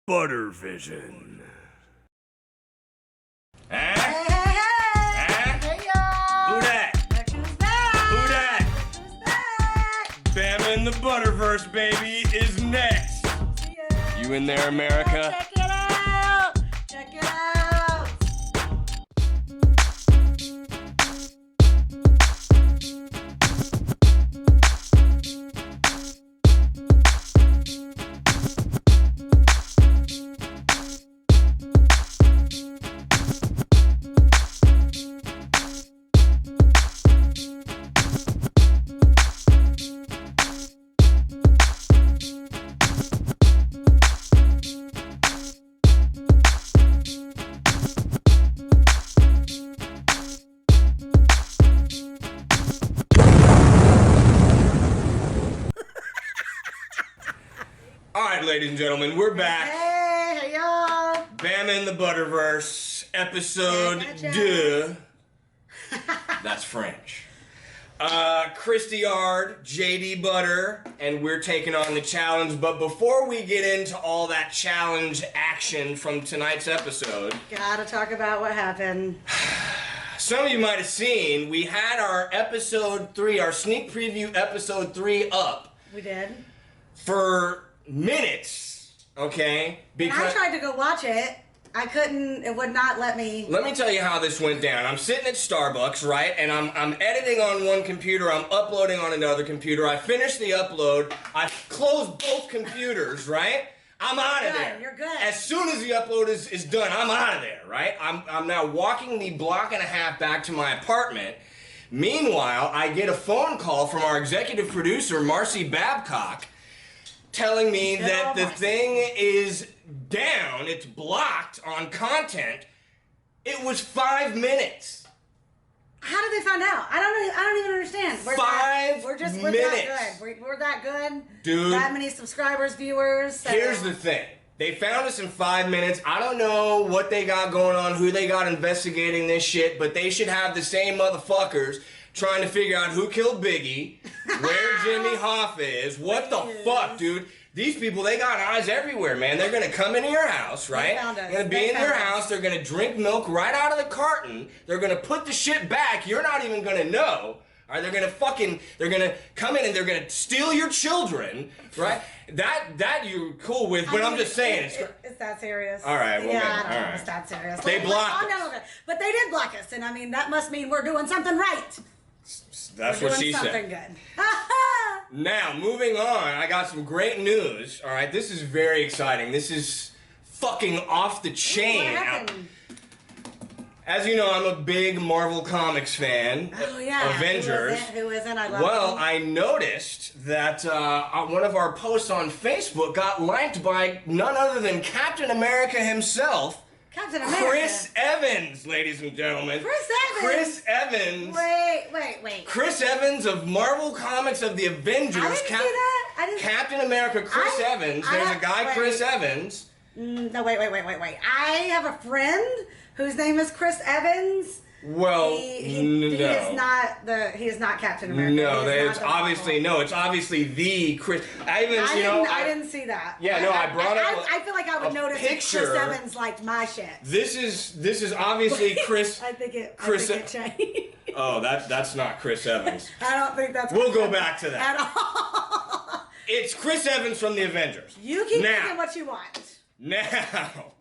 ButterVision. Hey, y'all! Who that? Look who's back! Who that? Who's back? Bama and the Butterverse, baby, is next. Yeah. You in there, America? Check it out! Check it out! Alright, ladies and gentlemen, we're back. Hey, y'all! Bama and the Butterverse, episode Yeah, 2. That's French. Kristi Ard, JD Butter, and we're taking on the challenge. But before we get into all that challenge action from tonight's episode, Gotta talk about what happened. some of you might have seen, we had our episode 3, our sneak preview episode 3 up We did. for minutes, okay? And I tried to go watch it. I couldn't, it would not let me. Let me tell you how this went down. I'm sitting at Starbucks, right? And I'm editing on one computer, I'm uploading on another computer. I finish the upload, I close both computers, right? I'm out of Good, there. you're good. As soon as the upload is done, I'm out of there, right? I'm now walking the block and a half back to my apartment. Meanwhile, I get a phone call from our executive producer, Marcy Babcock, telling me that the thing is down, it's blocked on content. It was 5 minutes. How did they find out? I don't even understand. We're minutes. that good. We're that good. Dude. That many subscribers, viewers. So. Here's the thing. They found us in 5 minutes. I don't know what they got going on, who they got investigating this shit, but they should have the same motherfuckers trying to figure out who killed Biggie, where Jimmy Hoffa is, what the fuck, dude. These people, they got eyes everywhere, man. They're gonna come into your house, right? They're gonna be in your house. They're gonna drink milk right out of the carton. They're gonna put the shit back. You're not even gonna know. All right? They're gonna come in and they're gonna steal your children, right? That you're cool with, but I'm just saying. It's that serious. All right, well, yeah, man, I don't all know. right. It's that serious. They blocked us. No. But they did block us, and I mean, that must mean we're doing something right. That's We're what doing she something said. good. Now, moving on, I got some great news. All right, this is very exciting. This is fucking off the chain. What happened? As you know, I'm a big Marvel Comics fan. Oh yeah. Avengers. Who isn't? I love Well, them. I noticed that one of our posts on Facebook got liked by none other than Captain America himself. Captain America. Chris Evans, ladies and gentlemen. Chris Evans. Chris Evans. Wait. Chris Evans of Marvel Comics of the Avengers. I didn't see that. I didn't. Captain America, Chris Evans. There's a guy, Chris Evans. No, wait. I have a friend whose name is Chris Evans. Well, He is not Captain America. No, He is it's not it's obviously the Chris. I didn't see that. Yeah, no, I brought up I feel like I would notice if Chris Evans liked my shit. This is obviously Chris. I think it changed. Oh, that's not Chris Evans. I don't think that's. We'll go back to that. At all. It's Chris Evans from the Avengers. You keep thinking what you want. Now,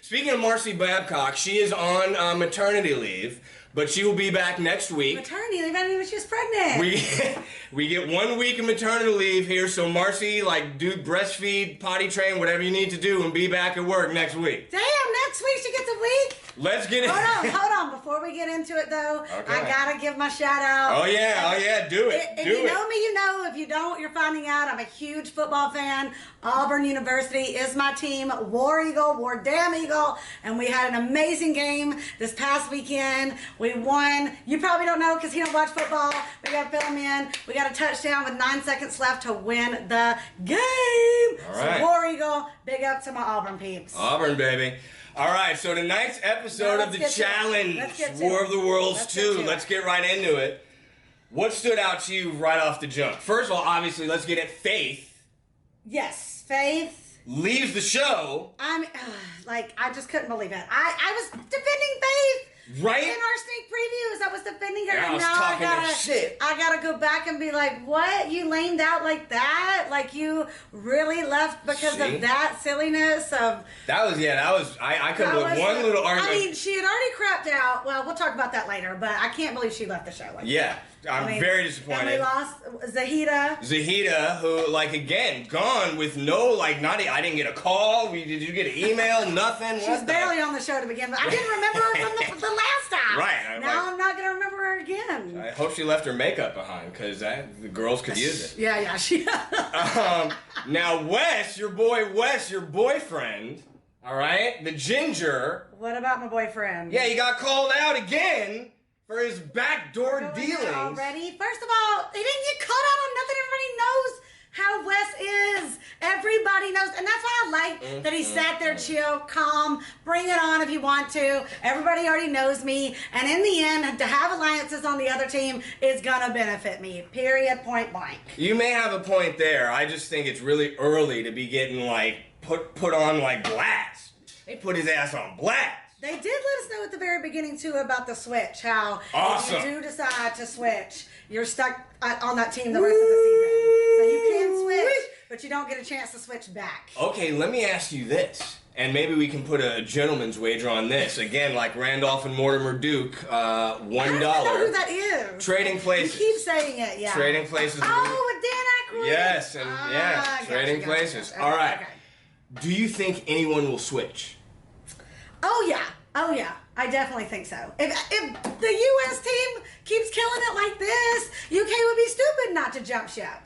speaking of Marcy Babcock, she is on maternity leave, but she will be back next week. Maternity leave? I didn't even she was pregnant. We get 1 week of maternity leave here, so Marcy, do breastfeed, potty train, whatever you need to do, and be back at work next week. Damn, next week she gets a week? Let's get it. Hold on. Before we get into it, though, Okay. I gotta give my shout out. Oh yeah, do it. If you know me, you know. If you don't, you're finding out. I'm a huge football fan. Auburn University is my team. War damn Eagle. And we had an amazing game this past weekend. We won. You probably don't know because you don't watch football. We got to fill them in. We got a touchdown with 9 seconds left to win the game. All right. So War Eagle, big up to my Auburn peeps. Auburn, baby. All right, so tonight's episode of the challenge, War of the Worlds 2. Let's get right into it. What stood out to you right off the jump? First of all, obviously, let's get at Faith. Yes, Faith. leaves the show. I just couldn't believe it. I was defending Faith. Right? In our sneak previews, I was defending her, Yeah, and now I gotta go back and be like, "What? You lamed out like that? Like you really left because of that silliness of?" That was. I couldn't believe one little argument. I mean, she had already crapped out. Well, we'll talk about that later, but I can't believe she left the show like that. I'm very disappointed. And we lost Zahida, who, like, again, gone with no, I didn't get a call. Did you get an email? Nothing. She's barely on the show to begin with. I didn't remember her from the last time. Right. Now I'm not going to remember her again. I hope she left her makeup behind, because the girls could use it. Yeah. Now, Wes, your boyfriend, all right, the ginger. What about my boyfriend? Yeah, he got called out again for his backdoor dealings. Already? First of all, he didn't get caught out on nothing. Everybody knows how Wes is. Everybody knows. And that's why I like that he sat there chill, calm, bring it on if you want to. Everybody already knows me. And in the end, to have alliances on the other team is going to benefit me. Period. Point blank. You may have a point there. I just think it's really early to be getting, put on, blast. They put his ass on blast. They did let us know at the very beginning, too, about the switch. How awesome. If you do decide to switch, you're stuck on that team the rest of the season. So you can switch, but you don't get a chance to switch back. Okay, let me ask you this. And maybe we can put a gentleman's wager on this. Again, like Randolph and Mortimer Duke, $1. I don't know who that is. Trading Places. You keep saying it, yeah. Trading Places. Oh, with Dan Aykroyd. Yes, and Trading Places. Okay, all right. Okay. Do you think anyone will switch? Oh yeah, I definitely think so. If the U.S. team keeps killing it like this, UK would be stupid not to jump ship.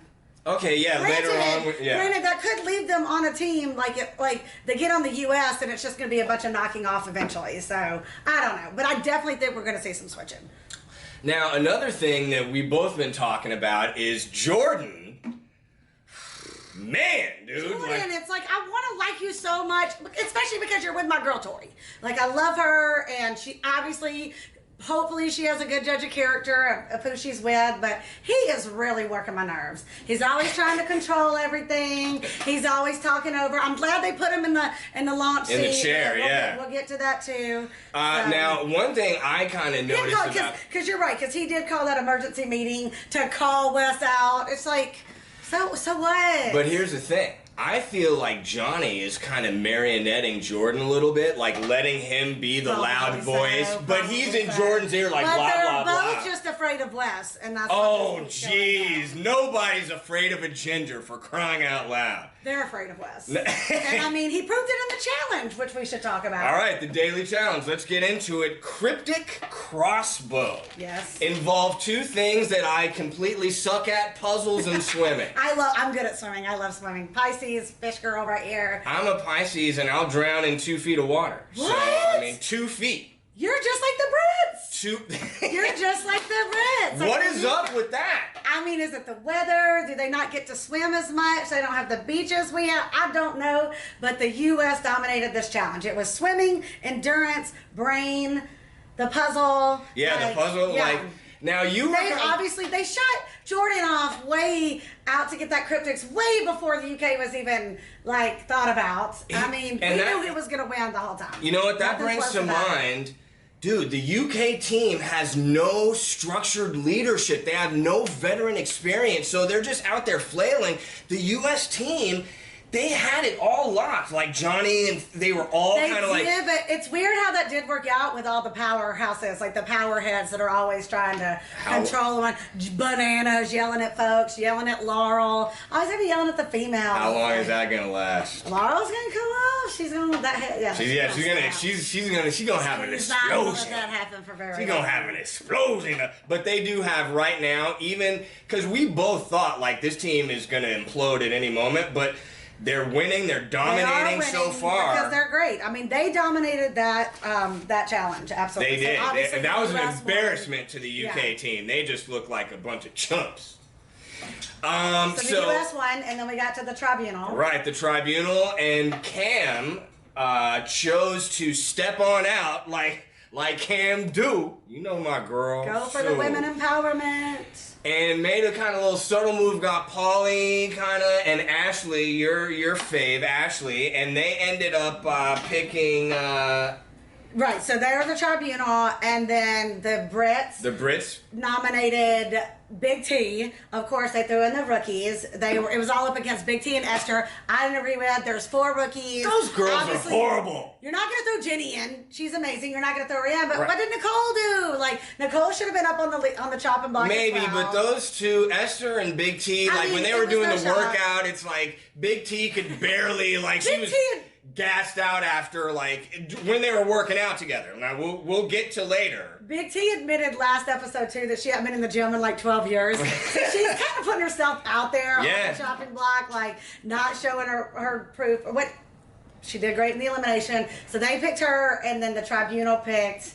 Okay, yeah, later on. Granted, that could leave them on a team, like they get on the U.S. and it's just going to be a bunch of knocking off eventually. So, I don't know. But I definitely think we're going to see some switching. Now, another thing that we've both been talking about is Jordan. Man, dude. Jordan, it's like, I want to like you so much, especially because you're with my girl, Tori. Like, I love her, and she obviously, hopefully she has a good judge of character of who she's with, but he is really working my nerves. He's always trying to control everything. He's always talking over. I'm glad they put him in the launch seat. In the chair, We'll get to that, too. Now, one thing I kind of noticed because you're right, because he did call that emergency meeting to call Wes out. It's like... So what? But here's the thing. I feel like Johnny is kind of marionetting Jordan a little bit, like letting him be the loud voice, but he's in Jordan's ear like blah, blah, blah. They're both just afraid of Wes, and that's jeez. Nobody's afraid of a ginger, for crying out loud. They're afraid of Wes. And I mean, he proved it in the challenge, which we should talk about. All right, the daily challenge. Let's get into it. Cryptic crossbow. Yes. Involve two things that I completely suck at, puzzles and swimming. I'm good at swimming. I love swimming. Pisces, fish girl right here. I'm a Pisces, and I'll drown in 2 feet of water. What? So, 2 feet. You're just like the Brits. You're just like the Brits. What is up with that? I mean, is it the weather? Do they not get to swim as much? They don't have the beaches we have? I don't know. But the U.S. dominated this challenge. It was swimming, endurance, brain, the puzzle. Yeah, the puzzle. Yeah. Now they shot Jordan off way out to get that cryptics way before the UK was even thought about. I mean, we knew he was going to win the whole time. You know what? That brings to mind. Dude, the UK team has no structured leadership. They have no veteran experience, so they're just out there flailing. The US team, they had it all locked. Like Johnny, and they were all kind of like... Yeah, but it's weird how that did work out with all the powerhouses, like the power heads that are always trying to control them. Bananas, yelling at folks, yelling at Laurel. Always have to yelling at the female. How long is that going to last? Laurel's going to come off. She's going to let that head... Yeah, she's gonna have an explosion. She's not going to let that happen for very long. She's going to have an explosion. But they do have right now, even... Because we both thought, this team is going to implode at any moment, but... They're winning. They're dominating so far. Because they're great. I mean, they dominated that challenge. Absolutely. They did. So that was an embarrassment to the UK team. They just looked like a bunch of chumps. So the US won, and then we got to the tribunal. Right, the tribunal, and Cam chose to step on out like like Cam do. You know my girl. Go for the women empowerment. And made a kind of little subtle move, got Pauly kind of and Ashley, your fave, Ashley, and they ended up picking. Right, so they're the tribunal, and then the Brits nominated Big T. Of course, they threw in the rookies. It was all up against Big T and Esther. I didn't agree with that. There's 4 rookies. Those girls Obviously, are horrible. You're not going to throw Jenny in. She's amazing. You're not going to throw her in. But what did Nicole do? Like, Nicole should have been up on the chopping block. Maybe, as well. but those two, Esther and Big T, when they were doing the workout, it's like Big T could barely, like, she was gassed out after, like, when they were working out together. Now, we'll get to later. Big T admitted last episode, too, that she hadn't been in the gym in, like, 12 years. So she's kind of putting herself out there on the chopping block, like, not showing her proof. She did great in the elimination. So they picked her, and then the tribunal picked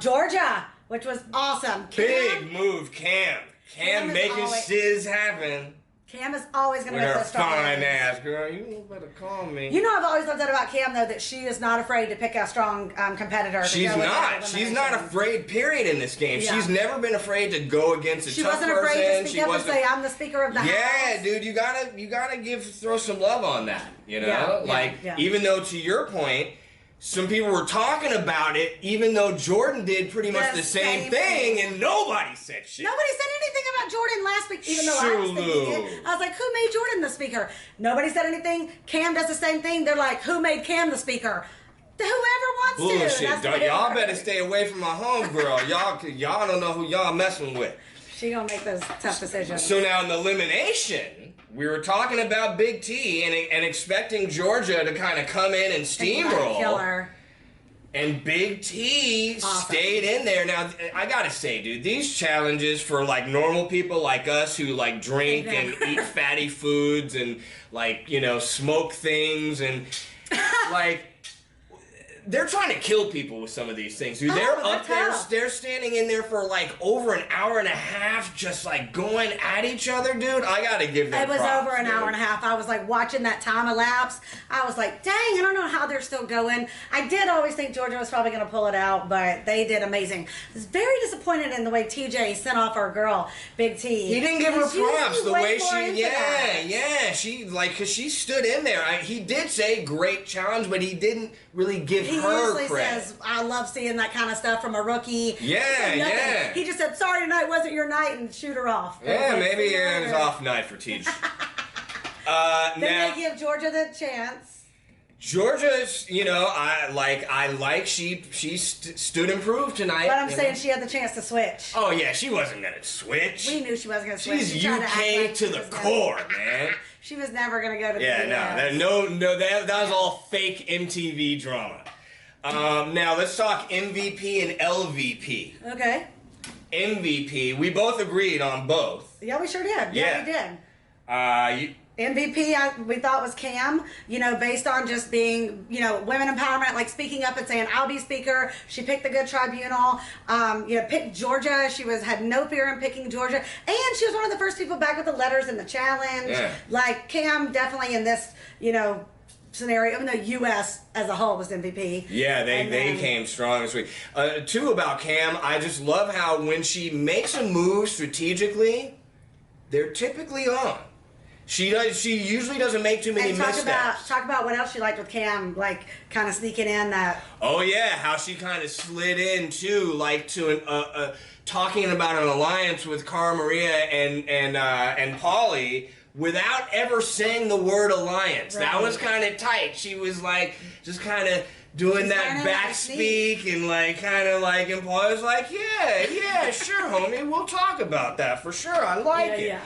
Georgia, which was awesome. Big move, Cam. Cam making shiz happen. Cam is always going to make those strong fine moves. ass girl. You better call me. You know, I've always loved that about Cam, though, that she is not afraid to pick a strong competitor. She's not. She's not afraid, period, in this game. Yeah. She's never been afraid to go against a tough person. She wasn't afraid to speak up and say, I'm the speaker of the house. Yeah, dude, you gotta throw some love on that, you know? Even though, to your point, some people were talking about it, even though Jordan did pretty much the same thing, and nobody said shit. Nobody said anything about Jordan last week, even though I was thinking it. I was like, who made Jordan the speaker? Nobody said anything. Cam does the same thing. They're like, who made Cam the speaker? Whoever wants to. Bullshit. Y'all better stay away from my homegirl. y'all don't know who y'all messing with. She gonna make those tough decisions. So now in the elimination, we were talking about Big T and expecting Georgia to kind of come in and steamroll. Kill her. And Big T stayed in there. Now, I gotta say, dude, these challenges for, like, normal people like us who, like, drink and eat fatty foods and, like, you know, smoke things and, like... They're trying to kill people with some of these things, dude. They're up there, they're standing in there for like over an hour and a half, just like going at each other, dude. I gotta give them props. It was over an hour and a half. I was like watching that time elapse. I was like, dang, I don't know how they're still going. I did always think Georgia was probably gonna pull it out, but they did amazing. I was very disappointed in the way TJ sent off our girl, Big T. He didn't give her props the way she, like, cause she stood in there. He did say great challenge, but he didn't really give he usually says, I love seeing that kind of stuff from a rookie. Yeah. He just said, sorry, tonight wasn't your night, and shoot her off. Yeah, maybe it was off night for Teach. Then they give Georgia the chance. Georgia's, you know, I like she stood and proved tonight. But I'm saying she had the chance to switch. Oh yeah, she wasn't gonna switch. We knew she wasn't gonna switch. She's UK to the core, man. She was never gonna go to the no, that was all fake MTV drama. Now let's talk MVP and LVP. Okay. MVP, we both agreed on both. Yeah, we sure did. Yeah, we did. MVP, we thought was Cam, you know, based on just being, you know, women empowerment, like speaking up and saying, I'll be speaker. She picked the good tribunal. You know, picked Georgia. She had no fear in picking Georgia. And she was one of the first people back with the letters in the challenge. Yeah. Like, Cam definitely in this, you know, scenario, even though U.S. as a whole was MVP. Yeah, they came strong this week. Two, about Cam, I just love how when she makes a move strategically, they're typically on. She usually doesn't make too many missteps. Talk about what else she liked with Cam, like kind of sneaking in that. Oh yeah, how she kind of slid in too, like to talking about an alliance with Cara Maria and Pauly without ever saying the word alliance. Right. That was kind of tight. She was like just kind of doing that back speak and like kind of like, and Pauly was like, yeah, sure, homie, we'll talk about that for sure. I like it. Yeah.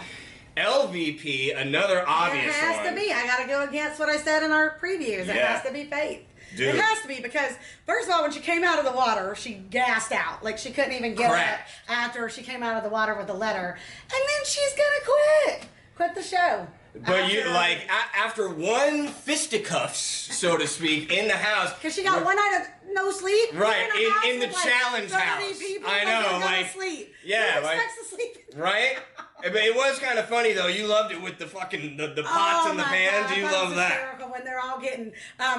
LVP, another obvious one. It has to be. I got to go against what I said in our previews. It has to be Faith. Dude. It has to be because, first of all, when she came out of the water, she gassed out. Like, she couldn't even get up after she came out of the water with the letter. And then she's going to quit. Quit the show. But you, like, after one fisticuffs, so to speak, in the house. Because she got one night of no sleep. Right, in the challenge house. People I know, like, sleep. Yeah, Who expects to sleep? Right? But it was kind of funny though. You loved it with the fucking the pots and the pans. God, You love that. Hysterical when they're all getting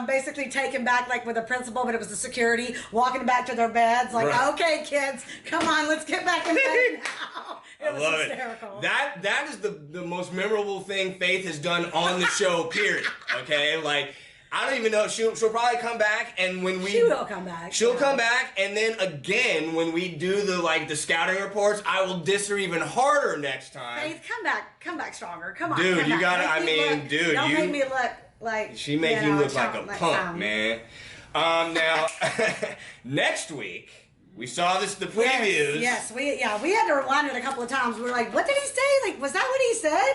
basically taken back, like with the principal, but it was the security walking back to their beds. Like, Right. okay, kids, come on, let's get back in bed now. It was Love hysterical. it. That is the most memorable thing Faith has done on the show. Period. Okay, like. I don't even know. She'll probably come back, and when we She will come back. She'll come back, and then again when we do the scouting reports, I will diss her even harder next time. Faith, come back stronger. Come on, Dude, come you back. gotta. Dude, don't you make me look like she make you look like a next punk, time. man. Now next week we saw the previews. Yes, we had to rewind it a couple of times. We were like, what did he say? Like, was that what he said?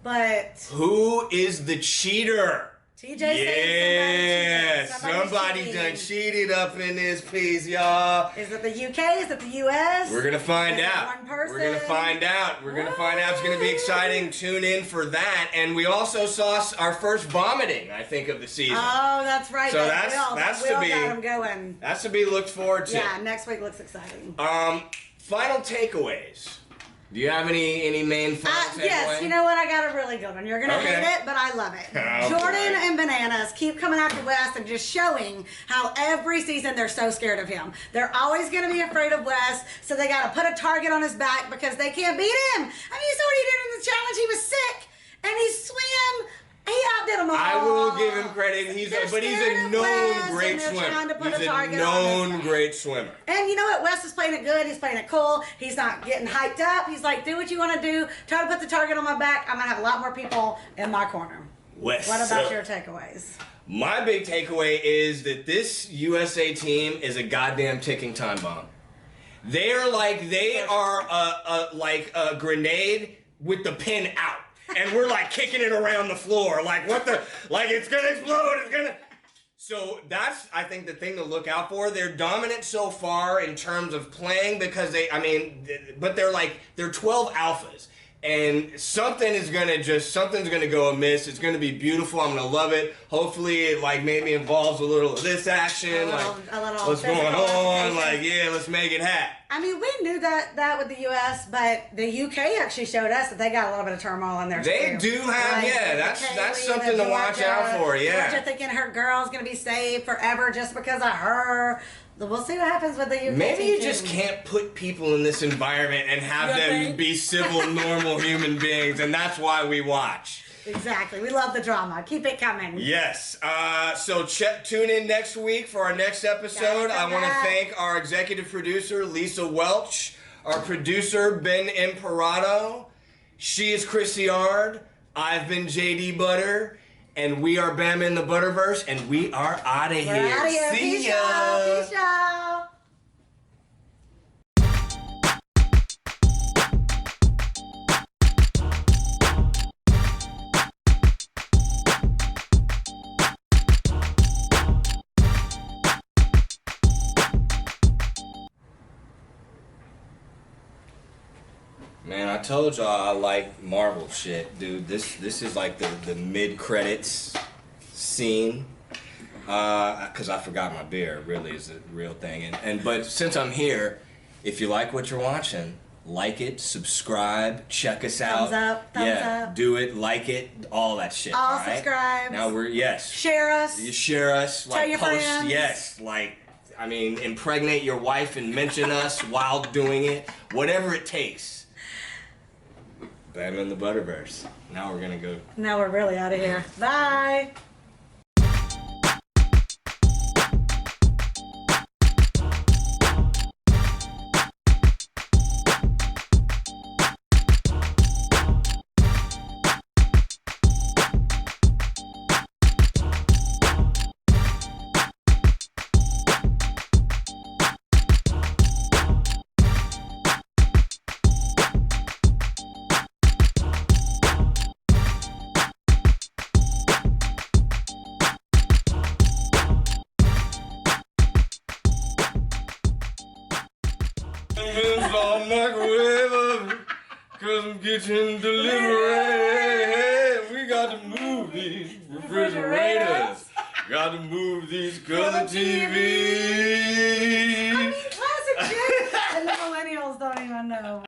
But Who is the cheater? TJ Yeah, said somebody done cheated up in this piece, y'all. Is it the UK? Is it the US? We're gonna find Is it out. one person? We're gonna find out. We're gonna find out. It's gonna be exciting. Tune in for that. And we also saw our first vomiting, I think, of the season. Oh, that's right. So that that's Will to be got him going. That's to be looked forward to. Yeah, next week looks exciting. Final takeaways. Do you have any main final takeaways? Yes, you know what? I got a really good one. You're going to Okay. hate it, but I love it. Oh, Jordan boy. and Bananas keep coming after Wes and just showing how every season they're so scared of him. They're always going to be afraid of Wes, so they got to put a target on his back because they can't beat him. I mean, you saw what he did in the challenge. He was sick, and he swam. He outdid them all. I will give him credit. He's a known great swimmer. He's a known great swimmer. And you know what? Wes is playing it good. He's playing it cool. He's not getting hyped up. He's like, do what you want to do. Try to put the target on my back. I'm going to have a lot more people in my corner. Wes. What about your takeaways? My big takeaway is that this USA team is a goddamn ticking time bomb. They are like a grenade with the pin out. And we're like kicking it around the floor. Like what the, like it's gonna explode, it's gonna. So that's, I think, the thing to look out for. They're dominant so far in terms of playing because but they're 12 alphas. And something's gonna go amiss. It's gonna be beautiful. I'm gonna love it. Hopefully it maybe involves a little of this action. What's going on? Let's make it happen. I mean, we knew that with the U.S., but the UK actually showed us that they got a little bit of turmoil in there. They do have, that's something to watch out for, yeah. Georgia thinking her girl's going to be saved forever just because of her. We'll see what happens with the UK. Maybe you team. just can't put people in this environment and have them be civil, normal human beings, and that's why we watch. Exactly. We love the drama. Keep it coming. Yes. So tune in next week for our next episode. I want to thank our executive producer, Lisa Welch, our producer, Ben Imperato. She is Kristi Ard. I've been JD Butter. And we are Bama in the Butterverse. And we are out of here. We're out of here. See Peace ya. out. Peace out. Man, I told y'all I like Marvel shit, dude. This is like the mid-credits scene. Cause I forgot my beer. It really is a real thing. But since I'm here, if you like what you're watching, like it, subscribe, check us out. Thumbs up. Do it, like it, all that shit. All right? subscribes. Now Share us. You share us. Tell your friends. Yes, impregnate your wife and mention us while doing it. Whatever it takes. Bama in the Butterverse. Now we're gonna go. Now we're really out of here. Bye. Cause I'm getting delivery. We got to move these refrigerators. Got to move these color TVs. I mean, classic shit. And the millennials don't even know.